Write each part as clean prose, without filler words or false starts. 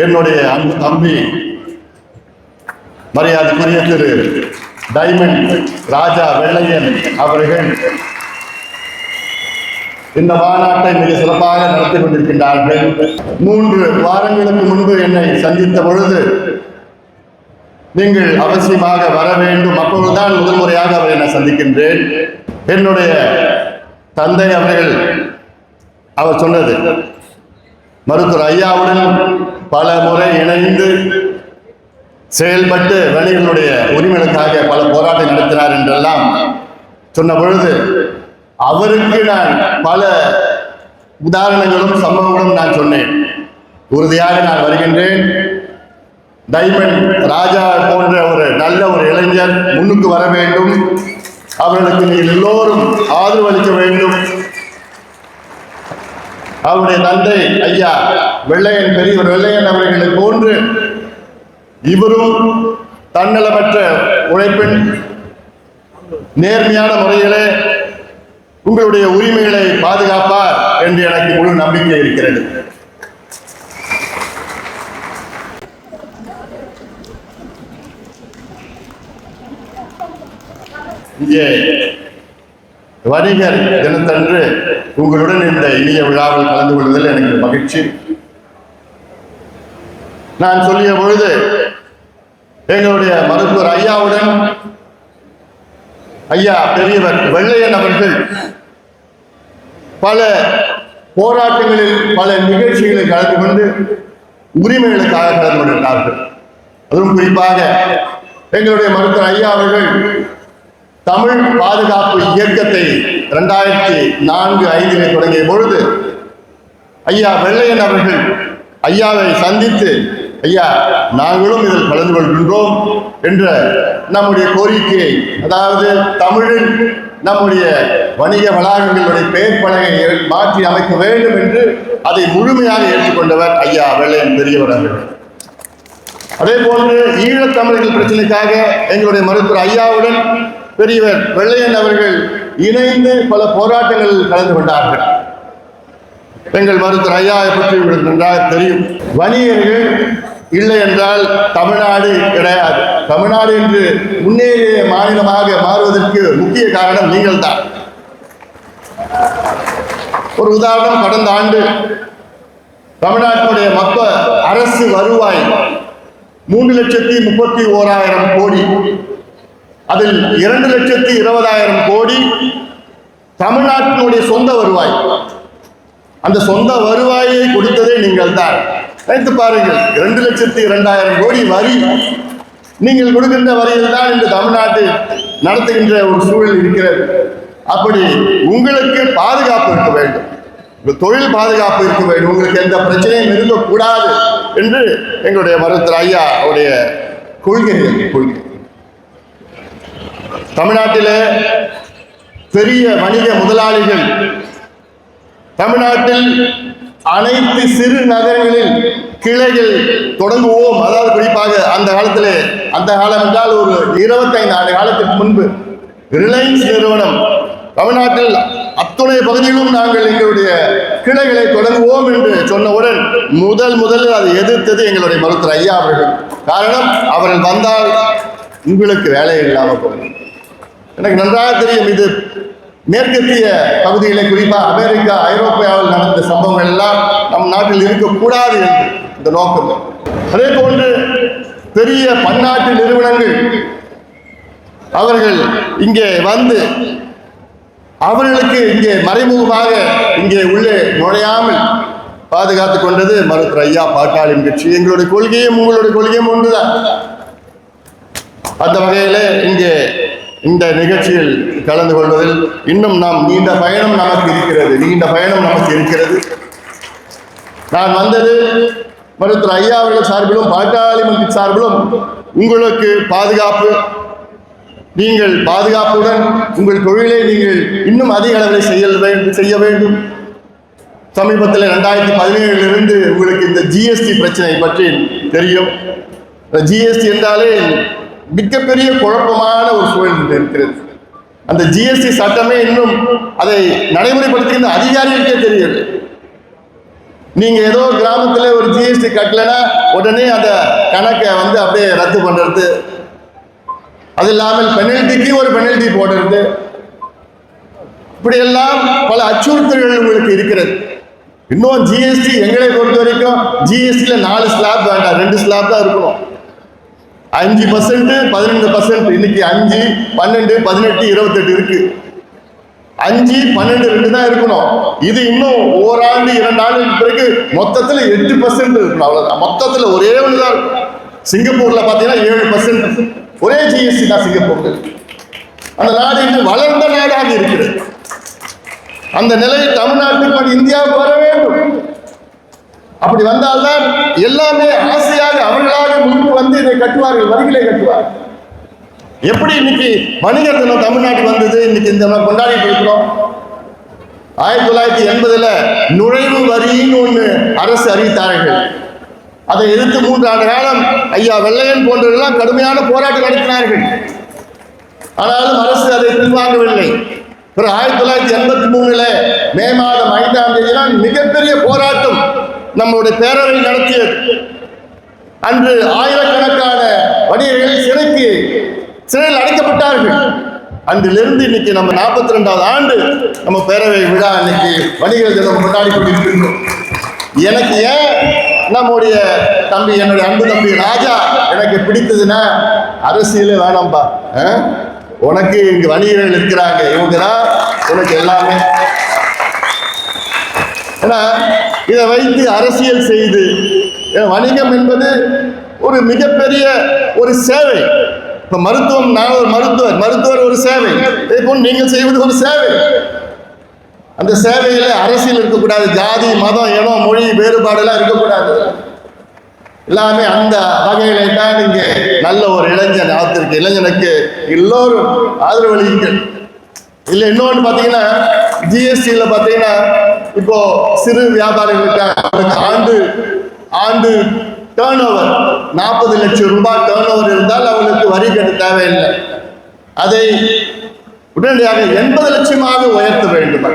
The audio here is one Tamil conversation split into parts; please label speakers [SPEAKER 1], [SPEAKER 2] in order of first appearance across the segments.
[SPEAKER 1] என்னுடைய அன்பு தம்பி மரியாதைக்குரிய திரு டைமண்ட் ராஜா வெள்ளையன் அவர்கள் இந்த மாநாட்டை மிக சிறப்பாக நடத்தி கொண்டிருக்கின்றார்கள். 3 வாரங்களுக்கு முன்பு என்னை சந்தித்த பொழுது நீங்கள் அவசியமாக வர வேண்டும், அப்பொழுதுதான் முதல் முறையாக அவரை நான் சந்திக்கின்றேன். என்னுடைய தந்தை அவர் சொன்னது, மருத்துவர் ஐயாவுடன் பல முறை இணைந்து செயல்பட்டு வணிகர்களுடைய உரிமைகளுக்காக பல போராட்டம் நடத்தினார் என்றெல்லாம் சொன்ன பொழுது அவருக்கு நான் பல உதாரணங்களும் சம்பவங்களும் நான் சொன்னேன். உறுதியாக நான் வருகின்றேன். டைமண்ட் ராஜா போன்ற ஒரு நல்ல ஒரு இளைஞர் முன்னுக்கு வர வேண்டும், அவர்களுக்கு நீங்கள் எல்லோரும் ஆதரவு அளிக்க வேண்டும். அவருடைய தந்தை ஐயா வெள்ளையன், பெரியவர் வெள்ளையன் அவர்களை போன்று இவரும் தன்னலமற்ற உழைப்பின் நேர்மையான முறையிலே உங்களுடைய உரிமைகளை பாதுகாப்பார் என்று எனக்கு முழு நம்பிக்கை இருக்கிறது. இங்கே வணிகர் தினத்தன்று உங்களுடன் இந்த இனிய விழாவில் கலந்து கொள்வதில் எனக்கு மகிழ்ச்சி. நான் சொல்லிய பொழுது எங்களுடைய மருத்துவர் ஐயாவுடன் ஐயா பெரியவர் வெள்ளையன் அவர்கள் பல போராட்டங்களில் பல நிகழ்ச்சிகளில் கலந்து கொண்டு உரிமைகளுக்காக கலந்து கொண்டிருந்தார்கள். அதுவும் குறிப்பாக எங்களுடைய மருத்துவர் ஐயா அவர்கள் தமிழ் பாதுகாப்பு இயக்கத்தை 2004-05 தொடங்கிய பொழுது ஐயா வெள்ளையன் அவர்கள் ஐயாவை சந்தித்து, ஐயா நாங்களும் இதில் கலந்து கொள்கின்றோம் என்ற நம்முடைய கோரிக்கையை, அதாவது தமிழில் நம்முடைய வணிக வளாகங்களுடைய பெயர் பலகையை மாற்றி அமைக்க வேண்டும் என்று அதை முழுமையாக ஏற்றுக்கொண்டவர் ஐயா வெள்ளையன் பெரியவர் அவர்கள். அதே போன்று ஈழத்தமிழர்கள் பிரச்சனைக்காக எங்களுடைய மருத்துவர் ஐயாவுடன் பெரியவர் வெள்ளையன் அவர்கள் இணைந்து பல போராட்டங்களில் கலந்து கொண்டார்கள். எங்கள் மருத்துவர் ஐயாவை பற்றி நன்றாக தெரியும். வணிகர்கள் இல்லை என்றால் தமிழ்நாடு கிடையாது. தமிழ்நாடு என்று முன்னேறிய மாநிலமாக மாறுவதற்கு முக்கிய காரணம் நீங்கள் தான். ஒரு உதாரணம், கடந்த ஆண்டு தமிழ்நாட்டினுடைய மொத்த அரசு வருவாய் 3,31,000 கோடி. அதில் 2,20,000 கோடி தமிழ்நாட்டினுடைய சொந்த வருவாய். அந்த சொந்த வருவாயை கொடுத்ததே நீங்கள் தான். நினைத்து பாருங்கள், 2,02,000 கோடி வரி நீங்கள் கொடுக்கின்ற வரியில் தான் இந்த தமிழ்நாட்டில் நடத்துகின்ற ஒரு சூழல் இருக்கிறது. அப்படி உங்களுக்கு பாதுகாப்பு இருக்க வேண்டும், தொழில் பாதுகாப்பு இருக்க வேண்டும், உங்களுக்கு எந்த பிரச்சனையும் இருக்கக்கூடாது என்று எங்களுடைய மருத்துவர் ஐயா அவருடைய கொள்கை. தமிழ்நாட்டிலே பெரிய வணிக முதலாளிகள் தமிழ்நாட்டில் அனைத்து சிறு நகரங்களில் கிளைகள் தொடங்குவோம். அதாவது குறிப்பாக அந்த காலம் என்றால் ஒரு 25 ஆண்டு காலத்திற்கு முன்பு ரிலையன்ஸ் நிறுவனம் தமிழ்நாட்டில் அத்துணை பகுதியிலும் நாங்கள் எங்களுடைய கிளைகளை தொடங்குவோம் என்று சொன்னவுடன் முதலில் அதை எதிர்த்தது எங்களுடைய மருத்துவர் ஐயா அவர்கள். காரணம், அவர்கள் வந்தால் உங்களுக்கு வேலை இல்லாமல் போகும். எனக்கு நன்றாக தெரியும், இது மேற்கத்திய பகுதிகளை, குறிப்பாக அமெரிக்கா, ஐரோப்பியாவில் நடந்த சம்பவங்கள் எல்லாம் நம் நாட்டில் இருக்கக்கூடாது என்று இந்த நோக்கம். அதே போன்று பெரிய பன்னாட்டு நிறுவனங்கள் அவர்கள் இங்கே வந்து அவர்களுக்கு இங்கே மறைமுகமாக இங்கே உள்ளே நுழையாமல் பாதுகாத்துக் கொண்டது மருத்துவர் ஐயா பாட்டாளியின் கட்சி. எங்களுடைய கொள்கையும் உங்களுடைய கொள்கையும் ஒன்றுதான். அந்த வகையில் இங்கே இந்த நிகழ்ச்சியில் கலந்து கொள்வதில் இன்னும் நீண்ட பயணம் நமக்கு இருக்கிறது. நான் வந்தது மருத்துவர் ஐயா அவர்கள் சார்பிலும் பாட்டாளி மன்ற சார்பிலும் உங்களுக்கு பாதுகாப்பு, நீங்கள் பாதுகாப்புடன் உங்கள் தொழிலை நீங்கள் இன்னும் அதிக அளவில் செய்ய வேண்டும். சமீபத்தில் 2017 உங்களுக்கு இந்த ஜிஎஸ்டி பிரச்சனை பற்றி தெரியும். ஜிஎஸ்டி என்றாலே மிகப்பெரிய குழப்பமான ஒரு சூழல் இருக்கிறது. அந்த ஜிஎஸ்டி சட்டமே இன்னும் அதை நடைமுறைப்படுத்துகின்ற அதிகாரிகளுக்கே தெரியவில்லை. நீங்க ஏதோ கிராமத்துல ஒரு ஜிஎஸ்டி கட்டலைன்னா உடனே அந்த கணக்கை வந்து அப்படியே ரத்து பண்றது, அது இல்லாமல் பெனல்டிக்கு ஒரு பெனல்டி போடுறது, இப்படி எல்லாம் பல அச்சுறுத்தல்கள் உங்களுக்கு இருக்கிறது. இன்னும் ஜிஎஸ்டி எங்களை பொறுத்த வரைக்கும் ஜிஎஸ்டியில 4 ஸ்லாப் வேண்டாம், 2 ஸ்லாப் தான் இருக்கணும். 5%, 12%, இன்னைக்கு 5, 12, 18, 28 இருக்கு. 5, 12, 2 தான் இருக்கணும். இது இன்னும் ஓராண்டு 2 ஆண்டுக்கு பிறகு மொத்தத்தில் 8% இருக்கணும். அவ்வளவுதான், மொத்தத்தில் ஒரே ஒண்ணுதான் இருக்கும். சிங்கப்பூர்ல பாத்தீங்கன்னா 7% ஒரே ஜிஎஸ்டி தான் சிங்கப்பூர்ல. அந்த நாடு இன்னும் வளர்ந்த நாடாக இருக்கிறது. அந்த நிலையை தமிழ்நாட்டுக்கு இந்தியாவுக்கு வர வேண்டும். அப்படி வந்தால்தான் எல்லாமே ஆசையாக அவர்களாக முன்பு வந்து இதை கட்டுவார்கள், வரிகளை கட்டுவார்கள். எப்படி இன்னைக்கு வணிகர் தினம் தமிழ்நாட்டுக்கு வந்தது, இன்னைக்கு இந்த கொண்டாடிட்டு இருக்கிறோம். 1980 நுழைவு வரின்னு ஒன்று அரசு அறிவித்தார்கள். அதை எதிர்த்து 3 ஆண்டு காலம் ஐயா வெள்ளையன் போன்றவர்கள்லாம் கடுமையான போராட்டம் நடத்தினார்கள். ஆனாலும் அரசு அதை பின்வாங்கவில்லை. 1983 மே மாதம் 5ஆம் தேதி மிகப்பெரிய போராட்டம் நம்மளுடைய பேரவை நடத்தியது. அன்று ஆயிரக்கணக்கான வணிகர்கள் சிறையில் அடைக்கப்பட்டார்கள். அன்றிலிருந்து இன்னைக்கு நம்ம 42வது ஆண்டு நம்ம பேரவை விழா இன்னைக்கு வணிகர் தினம் கொண்டாடி கொண்டிருக்கின்றோம். எனக்கு ஏன் நம்முடைய தம்பி, என்னுடைய அன்பு தம்பி ராஜா எனக்கு பிடித்ததுன்னா, அரசியலே வேணாம்பா, உனக்கு இங்கு வணிகர்கள் இருக்கிறாங்க, இவங்க தான் உனக்கு எல்லாமே. ஏன்னா இதை வைத்து அரசியல் செய்து, வணிகம் என்பது ஒரு மிகப்பெரிய ஒரு சேவை. இப்ப மருத்துவம், நான் ஒரு மருத்துவர் ஒரு சேவை, இதே போல் நீங்கள் செய்வது ஒரு சேவை. அந்த சேவையில அரசியல் இருக்கக்கூடாது, ஜாதி மதம் இனம் மொழி வேறுபாடெல்லாம் இருக்கக்கூடாது. எல்லாமே அந்த வகையில தான் நீங்க நல்ல ஒரு இளைஞன் ஆத்திருக்கு. இளைஞனுக்கு எல்லோரும் ஆதரவளிங்கள். இல்லை இன்னொன்று பார்த்தீங்கன்னா, ஜிஎஸ்டியில் பார்த்தீங்கன்னா இப்போ சிறு வியாபாரிகளுக்கு ஆண்டு டேர்ன் ஓவர் 40 லட்சம் ரூபாய் டேர்ன் ஓவர் இருந்தால் அவங்களுக்கு வரி கட்ட தேவையில்லை. அதை உடனடியாக 80 லட்சமாக உயர்த்த வேண்டும்.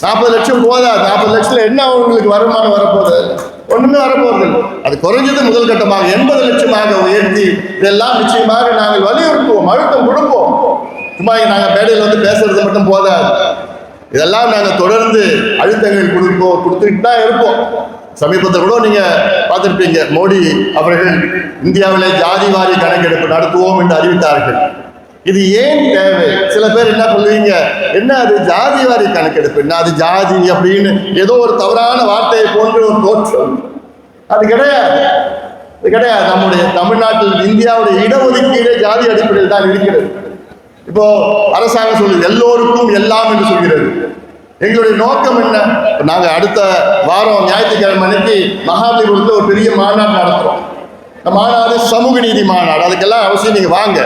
[SPEAKER 1] 40 லட்சம் போதாது. 40 லட்சத்துல என்ன உங்களுக்கு வருமானம் வரப்போகுது? ஒண்ணுமே வரப்போகுது. அது குறைஞ்சது முதல் கட்டமாக 80 லட்சமாக உயர்த்தி இதெல்லாம் நிச்சயமாக நாங்கள் வலியுறுத்துவோம், அழுத்தம் கொடுப்போம். சும்மா நாங்கள் மேடையில் வந்து பேசுறது மட்டும் போதாது. இதெல்லாம் நாங்கள் தொடர்ந்து அழுத்தங்கள் கொடுத்துட்டு தான் இருப்போம். சமீபத்தில் கூட நீங்க பார்த்திருப்பீங்க, மோடி அவர்கள் இந்தியாவிலே ஜாதிவாரி கணக்கெடுப்பு நடத்துவோம் என்று அறிவித்தார்கள். இது ஏன் தேவை? சில பேர் என்ன சொல்லுவீங்க, என்ன அது ஜாதிவாரி கணக்கெடுப்பு, என்ன அது ஜாதி அப்படின்னு ஏதோ ஒரு தவறான வார்த்தையை போன்ற ஒரு தோற்றம். அது கிடையாது, அது கிடையாது. நம்முடைய தமிழ்நாட்டில் இந்தியாவுடைய இடஒதுக்கீடு ஜாதி அடிப்படையில் தான் இருக்கிறது. இப்போ அரசாங்கம் சொல்லுது எல்லோருக்கும் எல்லாம் என்று சொல்கிறது. எங்களுடைய நோக்கம் என்ன? நாங்கள் அடுத்த வாரம் ஞாயிற்றுக்கிழமை அன்னைக்கு மகாபலிபுரத்தில் ஒரு பெரிய மாநாடு நடத்துறோம். இந்த மாநாடு சமூக நீதி மாநாடு. அதுக்கெல்லாம் அவசியம் நீங்க வாங்க.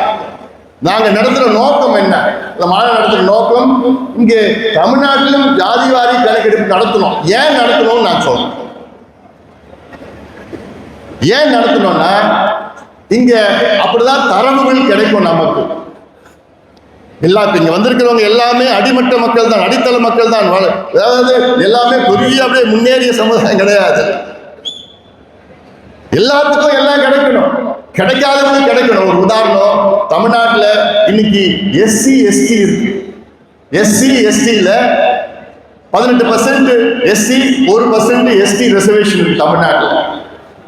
[SPEAKER 1] நாங்க நடத்துற நோக்கம் என்ன? இந்த மாநாடு நடத்துற நோக்கம், இங்கே தமிழ்நாட்டிலும் ஜாதிவாரி கணக்கெடுப்பு நடத்தணும். ஏன் நடத்தணும்னு நான் சொல்றேன். ஏன் நடத்தணும்னா, இங்க அப்படிதான் தரவுகள் கிடைக்கும் நமக்கு. எல்லாம் இங்க வந்திருக்கிறவங்க எல்லாமே அடிமட்ட மக்கள் தான், அடித்தள மக்கள் தான். அதாவது எல்லாமே பெரிய அப்படியே முன்னேறிய சமுதாயம் கிடையாது. எல்லாத்துக்கும் எல்லாம் கிடைக்கணும், கிடைக்காதவங்க கிடைக்கணும். ஒரு உதாரணம், தமிழ்நாட்டில் இன்னைக்கு எஸ்சி எஸ்டி இருக்கு. எஸ்சி எஸ்டியில 18% எஸ்சி, 1% எஸ்டி ரிசர்வேஷன் இருக்கு தமிழ்நாட்டில்.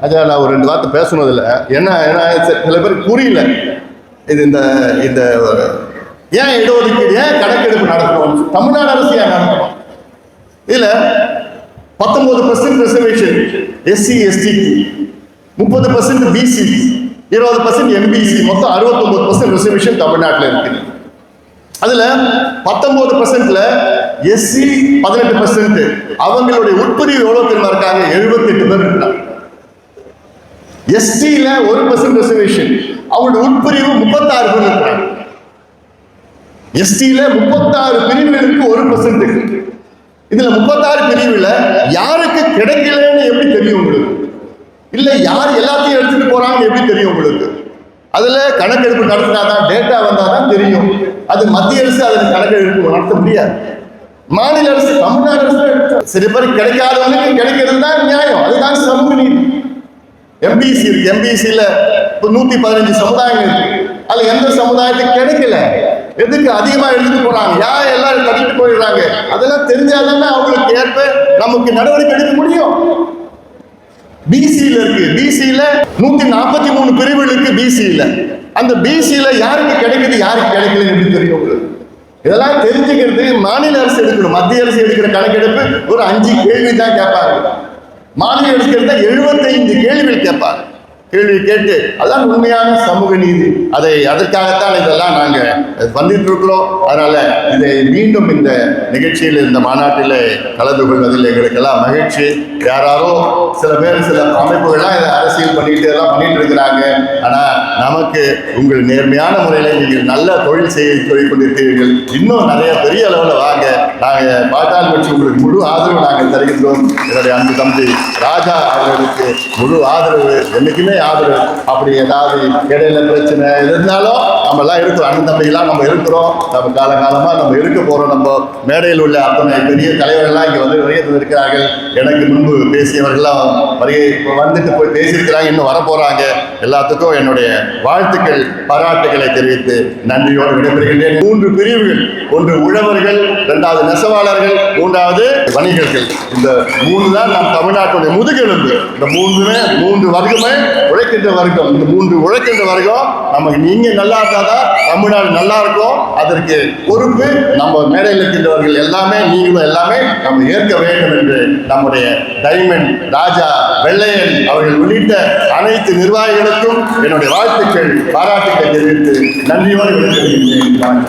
[SPEAKER 1] அதான் நான் ஒரு 2 வார்த்தை பேசணும். இல்லை என்ன சில பேருக்கு புரியல. இது இந்த ஏன் இடஒதுக்கீடு, ஏன் கணக்கெடுப்பு நடத்தணும், தமிழ்நாடு அரசு ஏன் நடத்தணும்? இதுல 19% ரிசர்வேஷன் எஸ்சி எஸ்டிக்கு, 30% பிசி, 20% எம்பிசி, மொத்தம் 69% ரிசர்வேஷன் தமிழ்நாட்டில் இருக்குது. அதுல 19%ல எஸ்சி 18%. அவங்களுடைய உட்பிரிவு எவ்வளவு தெரியுமா இருக்காங்க? 78 பேர் இருக்காங்க. எஸ்டியில 1% ரிசர்வேஷன், அவங்களுடைய உட்பிரிவு 36 பேர் இருக்காங்க. எஸ்டியில 36 பிரிவுகளுக்கு 1%. இதுல 36 பிரிவுல யாருக்கு கிடைக்கலன்னு எப்படி தெரியும் உங்களுக்கு? இல்ல யார் எல்லாத்தையும் எடுத்துட்டு போறாங்கன்னு எப்படி தெரியும் உங்களுக்கு? அதுல கணக்கெடுப்பு நடத்தினாதான், டேட்டா வந்தாதான் தெரியும். அது மத்திய அரசு அதற்கு கணக்கெடுப்பு நடத்த முடியாது. மாநில அரசு, தமிழ்நாடு அரசு சில பேர் கிடைக்காதவங்களுக்கு கிடைக்கிறது தான் நியாயம், அதுதான் சமூக நீதி. எம்பிசி இருக்கு, எம்பிசியில 115 சமுதாயங்கள் இருக்கு, அதுல எந்த சமுதாயத்துக்கு கிடைக்கல, எதுக்கு அதிகமா எடுத்துட்டு போறாங்க, யார் எல்லாரும் தட்டிட்டு போயிடுறாங்க, அதெல்லாம் தெரிஞ்சாதானே அவங்களுக்கு ஏற்ப நமக்கு நடவடிக்கை எடுக்க முடியும். பிசியில இருக்கு, பிசியில 143 பிரிவுகள் இருக்கு பிசியில. அந்த பிசியில யாருக்கு கிடைக்குது யாருக்கு கிடைக்கல எப்படி தெரியும் உங்களுக்கு? இதெல்லாம் தெரிஞ்சுக்கிறது மாநில அரசு எடுக்கணும். மத்திய அரசு எடுக்கிற கணக்கெடுப்பு ஒரு 5 கேள்வி தான் கேட்பாங்க, மாநில அரசு எடுத்தா 75 கேள்விகள் கேட்பாங்க. கேள்வி கேட்டு அதான் உண்மையான சமூக நீதி. அதற்காகத்தான் இதெல்லாம் நாங்க பண்ணிட்டு இருக்கிறோம். அதனால இதை மீண்டும் இந்த நிகழ்ச்சியில், இந்த மாநாட்டில் கலந்து கொள்வதில் எங்களுக்கெல்லாம் மகிழ்ச்சி. யாரோ சில பேர் சில அமைப்புகள்லாம் இதை அரசியல் பண்ணிட்டு எல்லாம் பண்ணிட்டு இருக்கிறாங்க. ஆனா நமக்கு உங்கள் நேர்மையான முறையில் நீங்கள் நல்ல தொழில் செய்து கொண்டிருக்கிறீர்கள். இன்னும் நிறைய பெரிய அளவில் வாங்க. நாங்கள் பாட்டாளி கட்சி உங்களுக்கு முழு ஆதரவு நாங்கள் தருகின்றோம். என்னுடைய அன்பு தம்பி ராஜா அவர்களுக்கு முழு ஆதரவு, என்னைக்குமே ஆதரவு. அப்படி ஏதாவது இடையில பிரச்சனை இருந்தாலும் நம்ம எல்லாம் இருக்கிறோம், அண்ணன் தம்பிலாம் நம்ம இருக்கிறோம். நம்ம காலகாலமா நம்ம இருக்க போறோம். நம்ம மேடையில் உள்ள அத்தனை பெரிய தலைவர்கள்லாம் இங்க வந்து வருகை இருக்கிறார்கள். எனக்கு முன்பு பேசியவர்கள்லாம் வந்துட்டு போய் பேசியிருக்கிறாங்க, இன்னும் வர போறாங்க. எல்லாத்துக்கும் என்னுடைய வாழ்த்துக்கள், பாராட்டுகளை தெரிவித்து நன்றியோடு விடைபெறுகின்றேன். 3 பிரிவுகள், ஒன்று உழவர்கள், 2வது நெசவாளர்கள், 3வது வணிகர்கள். இந்த 3 தான் நம் தமிழ்நாட்டுடைய முதுகெலும்பு. இந்த 3 வர்க்கமே உழைக்கின்ற வர்க்கம். இந்த 3 உழைக்கின்ற வர்க்கம் நமக்கு நீங்க நல்லா இருந்தாதான் தமிழ்நாடு நல்லா இருக்கும். அதற்கு பொறுப்பு நம்ம மேடையில் இருக்கின்றவர்கள் எல்லாமே, நீங்களும் எல்லாமே நம்ம ஏற்க வேண்டும் என்று நம்முடைய டைமண்ட் ராஜா வெள்ளையன் அவர்கள் உள்ளிட்ட அனைத்து நிர்வாகிகளுக்கும் என்னுடைய வாழ்த்துக்கள், பாராட்டுக்கள் தெரிவித்து நன்றியோடு விடைபெறுகின்றேன்.